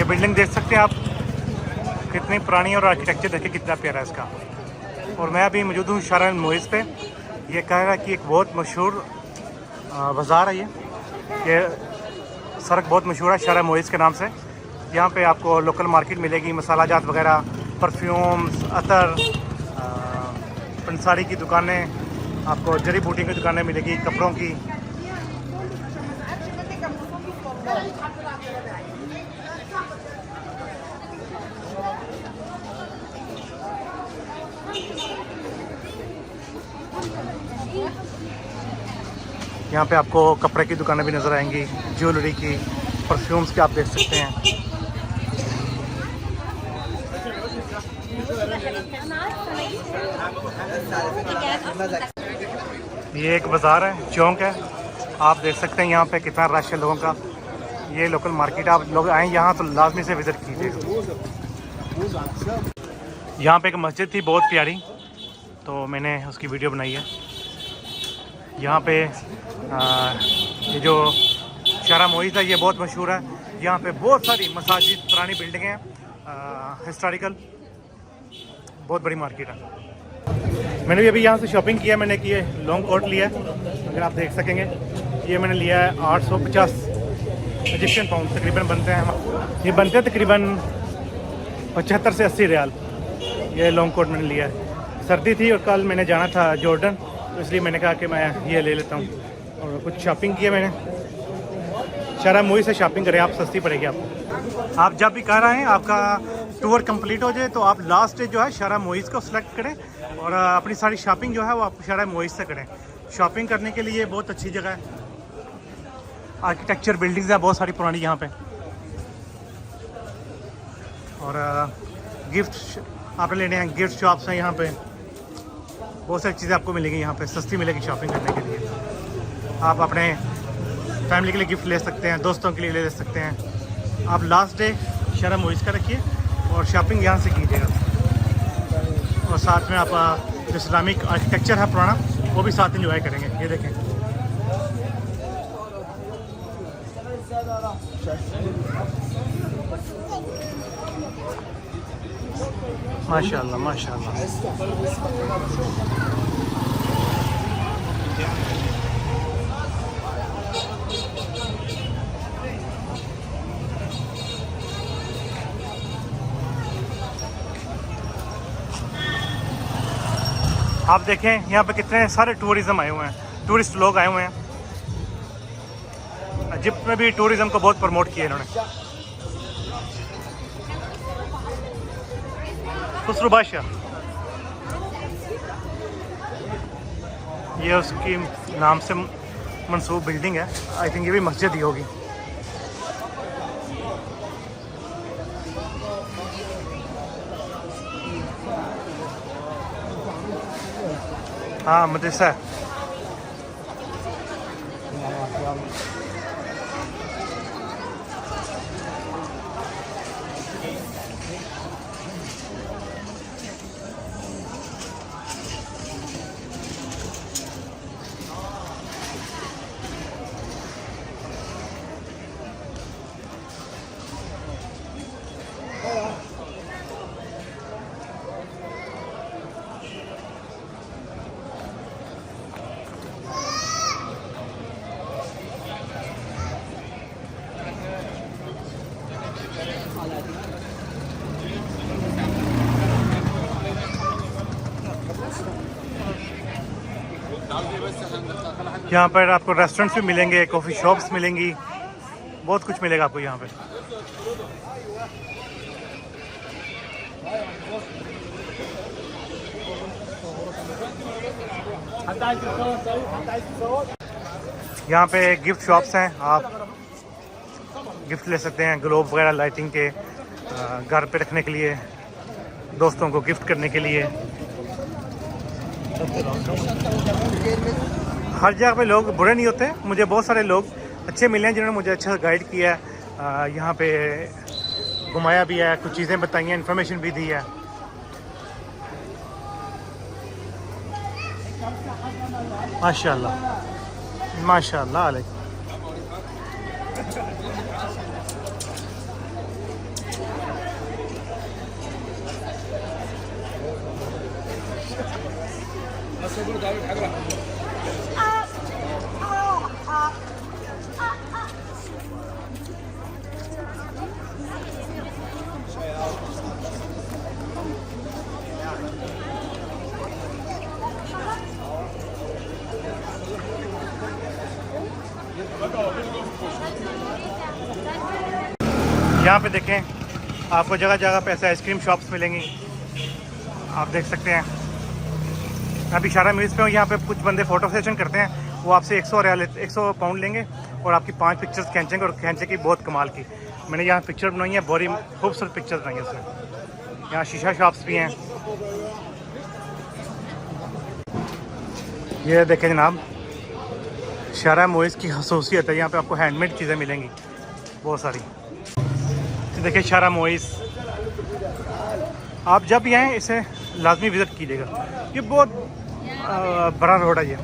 Building देख सकते हैं आप, कितनी पुरानी और आर्किटेक्चर देखिए कितना प्यारा है इसका। और मैं अभी मौजूद हूँ शारा मोइज़ पे। ये कह रहा है कि एक बहुत मशहूर बाज़ार है ये सड़क बहुत मशहूर है शारा मोइज़ के नाम से। यहाँ पे आपको लोकल मार्केट मिलेगी, मसाला जात वगैरह, परफ्यूम्स, अतर, पंसारी की दुकानें, आपको जड़ी बूटी की दुकानें मिलेगी, कपड़ों की। यहाँ पे आपको कपड़े की दुकानें भी नज़र आएंगी, ज्वेलरी की, परफ्यूम्स की आप देख सकते हैं। ये एक बाज़ार है, चौक है, आप देख सकते हैं यहाँ पे कितना रश है लोगों का। ये लोकल मार्केट, आप लोग आए यहाँ तो लाजमी से विज़िट कीजिए। यहाँ पे एक मस्जिद थी बहुत प्यारी, तो मैंने उसकी वीडियो बनाई है। यहाँ पे ये जो शारा मोइज़ है ये बहुत मशहूर है। यहाँ पे बहुत सारी मसाजिद, पुरानी बिल्डिंगें हैं, हिस्टोरिकल, बहुत बड़ी मार्केट है। मैंने भी अभी यहाँ से शॉपिंग किया, मैंने किए लॉन्ग कोट लिया है, अगर आप देख सकेंगे। ये मैंने लिया है 850 इजिप्शियन पाउंड, तकरीबन बनते हैं, ये बनते हैं तकरीबन 75 से 80 रियाल। ये लॉन्ग कोट मैंने लिया है, सर्दी थी और कल मैंने जाना था जॉर्डन, तो इसलिए मैंने कहा कि मैं ये ले लेता हूँ। और कुछ शॉपिंग की है मैंने। शारा मोइज़ से शॉपिंग करें आप, सस्ती पड़ेगी आपको। आप जब भी कह रहे हैं आपका टूर कंप्लीट हो जाए तो आप लास्ट डे जो है शारा मोइज़ को सिलेक्ट करें और अपनी सारी शॉपिंग जो है वो आप शारा मोइज़ से करें। शॉपिंग करने के लिए बहुत अच्छी जगह है, आर्किटेक्चर बिल्डिंग्स हैं बहुत सारी पुरानी यहाँ पे। और गिफ्ट आपने लेने हैं, गिफ्ट शॉप्स हैं यहाँ पे, बहुत सारी चीज़ें आपको मिलेगी यहाँ पे, सस्ती मिलेगी शॉपिंग करने के लिए। आप अपने फैमिली के लिए गिफ्ट ले सकते हैं, दोस्तों के लिए ले सकते हैं। आप लास्ट डे शारा मोइज़ का रखिए और शॉपिंग यहाँ से कीजिएगा। और साथ में आप जो इस्लामिक आर्किटेक्चर है पुराना, वो भी साथ इंजॉय करेंगे। ये देखें, माशाल्लाह माशाल्लाह। आप देखें यहाँ पे कितने सारे टूरिज़्म आए हुए हैं, टूरिस्ट लोग आए हुए हैं। इजिप्ट में भी टूरिज़्म को बहुत प्रमोट किया इन्होंने। खुसरू बादशाह, ये उसकी नाम से मंसूब बिल्डिंग है, आई थिंक ये भी मस्जिद ही होगी। हाँ मदरसा है। यहाँ पर आपको रेस्टोरेंट्स भी मिलेंगे, कॉफ़ी शॉप्स मिलेंगी, बहुत कुछ मिलेगा आपको यहाँ पे। यहाँ पे गिफ्ट शॉप्स हैं, आप गिफ्ट ले सकते हैं, ग्लोब वगैरह लाइटिंग के, घर पे रखने के लिए, दोस्तों को गिफ्ट करने के लिए। हर जगह पे लोग बुरे नहीं होते, मुझे बहुत सारे लोग अच्छे मिले हैं जिन्होंने मुझे अच्छा गाइड किया है, यहाँ पे घुमाया भी है, कुछ चीज़ें बताई हैं, इन्फॉर्मेशन भी दी है। माशाल्लाह माशाल्लाह अलैकुम। यहाँ पे देखें, आपको जगह जगह पे ऐसे आइसक्रीम शॉप्स मिलेंगी, आप देख सकते हैं। अभी शारा म्यूज़ पे हूँ, यहाँ पे कुछ बंदे फ़ोटो सेशन करते हैं, वो आपसे 100 पाउंड लेंगे और आपकी 5 पिक्चर्स खींचेंगे, और खींचे की बहुत कमाल की। मैंने यहाँ पिक्चर बनाई है, बड़ी खूबसूरत पिक्चर्स बनाई है उसमें। यहाँ शीशा शॉप्स भी हैं। ये देखें जनाब, शारा म्यूज़ की खसूसियत है, यहाँ पे आपको हैंडमेड चीज़ें मिलेंगी बहुत सारी। देखिए शारा म्यूज़, आप जब भी आएँ इसे लाजमी विज़िट कीजिएगा। ये बहुत बड़ा रोड है ये।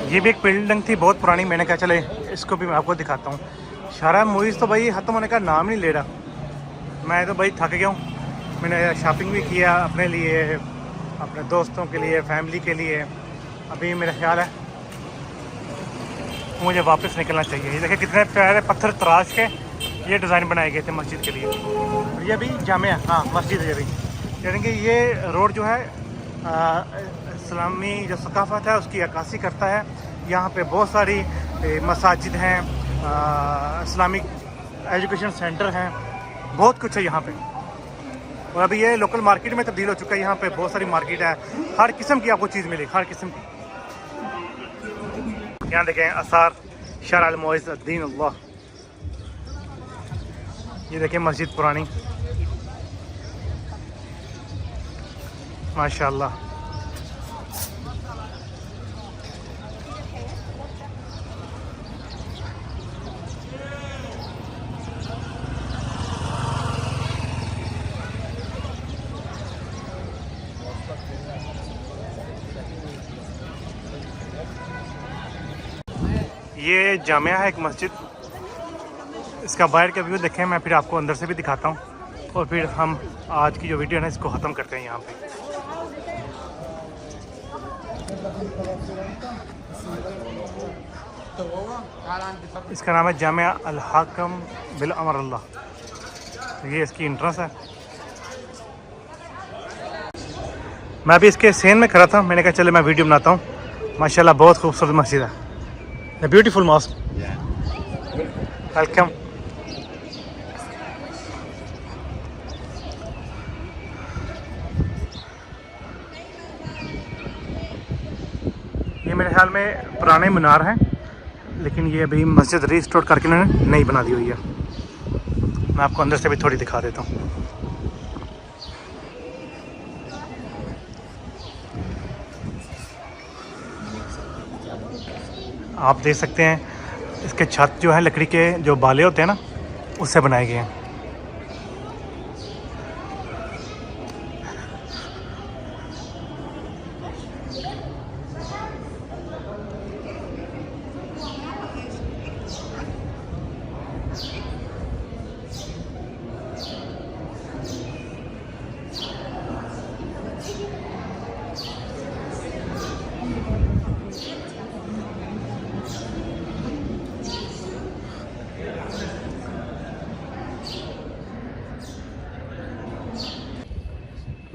ये भी एक बिल्डिंग थी बहुत पुरानी, मैंने कहा चले इसको भी मैं आपको दिखाता हूँ। शारा म्यूज़ तो भाई ख़त्म होने का नाम नहीं ले रहा। मैं तो भाई थक गया हूँ। मैंने शॉपिंग भी किया अपने लिए, अपने दोस्तों के लिए, फैमिली के लिए। अभी मेरा ख्याल है मुझे वापस निकलना चाहिए। ये देखिए कितने प्यारे पत्थर तराश के ये डिज़ाइन बनाए गए थे मस्जिद के लिए। और ये भी जामिया, हाँ मस्जिद है ये भी। यानी कि ये रोड जो है इस्लामी जो सकाफ़त है उसकी अक्कासी करता है। यहाँ पे बहुत सारी मसाजिद हैं, इस्लामिक एजुकेशन सेंटर हैं, बहुत कुछ है यहाँ पे। और अभी ये लोकल मार्केट में तब्दील हो चुका है। यहाँ पे बहुत सारी मार्केट है, हर किस्म की आपको चीज़ मिलेगी, हर किस्म की। यहाँ देखें आसार शारा अल-मुइज़्ज़ुद्दीन अल्लाह। ये देखें मस्जिद पुरानी, माशाअल्लाह। ये जामिया है एक मस्जिद, इसका बाहर का व्यू देखें। मैं फिर आपको अंदर से भी दिखाता हूँ, और फिर हम आज की जो वीडियो है ना इसको ख़त्म करते हैं यहाँ पे। इसका नाम है जामिया अल हाकम बिल अमर अल्लाह। ये इसकी एंट्रेंस है। मैं भी इसके सेन में खड़ा था, मैंने कहा चले मैं वीडियो बनाता हूँ। माशाल्लाह बहुत खूबसूरत मस्जिद है, a beautiful mosque. Welcome. ये मेरे ख्याल में पुराने मीनार हैं, लेकिन ये अभी मस्जिद रीस्टोर करके इन्होंने नई बना दी हुई है। मैं आपको अंदर से भी थोड़ी दिखा देता हूँ। आप देख सकते हैं इसके छत जो है लकड़ी के जो बाले होते हैं ना उससे बनाए गए हैं।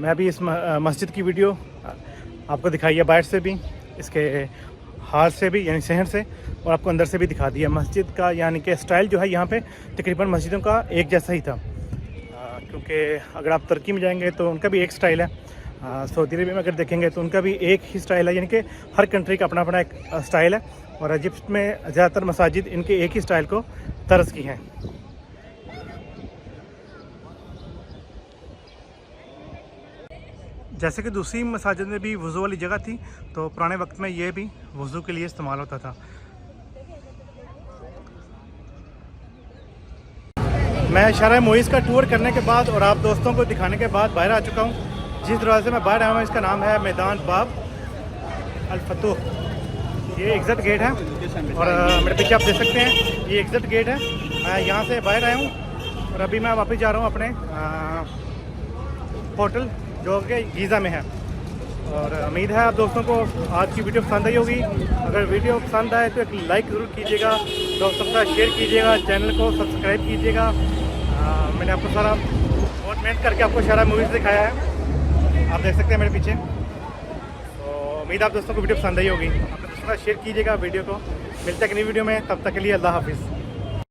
मैं भी इस मस्जिद की वीडियो आपको दिखाई है, बाहर से भी, इसके हाथ से भी यानी शहर से, और आपको अंदर से भी दिखा दिया। मस्जिद का यानी कि स्टाइल जो है यहाँ पे तकरीबन मस्जिदों का एक जैसा ही था, क्योंकि अगर आप तुर्की में जाएंगे तो उनका भी एक स्टाइल है, सऊदी अरबिया में अगर देखेंगे तो उनका भी एक ही स्टाइल है, यानी कि हर कंट्री का अपना अपना एक स्टाइल है। और इजिप्ट में ज़्यादातर मसाजिद इनके एक ही स्टाइल को तर्ज की हैं। जैसे कि दूसरी मसाजिद में भी वज़ू वाली जगह थी, तो पुराने वक्त में ये भी वज़ू के लिए इस्तेमाल होता था। मैं शारा मोइज़ का टूर करने के बाद और आप दोस्तों को दिखाने के बाद बाहर आ चुका हूँ। जिस दरवाजे से मैं बाहर आया हूँ इसका नाम है मैदान बाब अल फतूह। ये एग्ज़िट गेट है और मेरे पीछे आप देख सकते हैं ये एग्ज़िट गेट है। मैं यहाँ से बाहर आया हूँ और अभी मैं वापस जा रहा हूँ अपने होटल जो कि गीज़ा में है। और उम्मीद है आप दोस्तों को आज की वीडियो पसंद आई होगी। अगर वीडियो पसंद आए तो एक लाइक ज़रूर कीजिएगा, दोस्तों के साथ शेयर कीजिएगा, चैनल को सब्सक्राइब कीजिएगा। मैंने आपको सारा बहुत मेहनत करके आपको शारा मूवीज़ दिखाया है, आप देख सकते हैं मेरे पीछे। तो उम्मीद आप दोस्तों को वीडियो पसंद आई होगी, अपने दोस्तों के साथ शेयर कीजिएगा वीडियो को। मिलते हैं एक नई वीडियो में, तब तक के लिए अल्लाह हाफिज़।